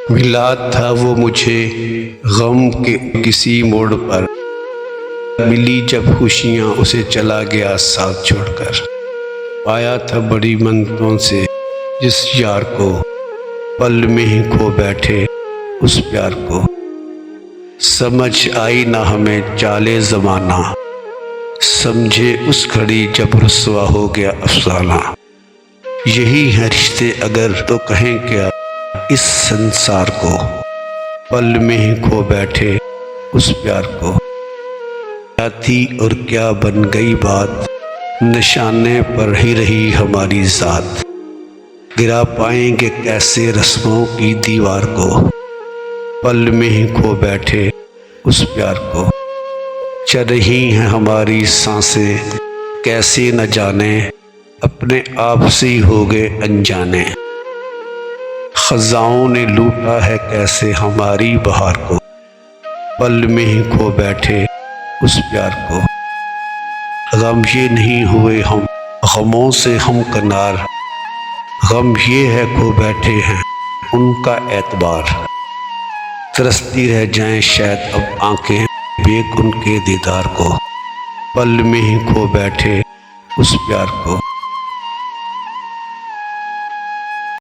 ملا تھا وہ مجھے غم کے کسی موڑ پر، ملی جب خوشیاں اسے چلا گیا ساتھ چھوڑ کر۔ پایا تھا بڑی منتوں سے جس یار کو، پل میں ہی کھو بیٹھے اس پیار کو۔ سمجھ آئی نہ ہمیں چالے زمانہ، سمجھے اس گھڑی جب رسوا ہو گیا افسانہ۔ یہی ہیں رشتے اگر تو کہیں کیا اس سنسار کو، پل میں ہی کھو بیٹھے اس پیار کو۔ کیا تھی اور کیا بن گئی بات، نشانے پر ہی رہی ہماری ذات۔ گرا پائیں گے کیسے رسموں کی دیوار کو، پل میں ہی کھو بیٹھے اس پیار کو۔ چل رہی ہیں ہماری سانسیں کیسے نہ جانے، اپنے آپ سے ہی ہو گئے انجانے۔ خزاں نے لوٹا ہے کیسے ہماری بہار کو، پل میں ہی کھو بیٹھے اس پیار کو۔ غم یہ نہیں ہوئے ہم غموں سے ہم کنار، غم یہ ہے کھو بیٹھے ہیں ان کا اعتبار۔ ترستی رہ جائیں شاید اب آنکھیں دیکھ ان کے دیدار کو، پل میں ہی کھو بیٹھے اس پیار کو۔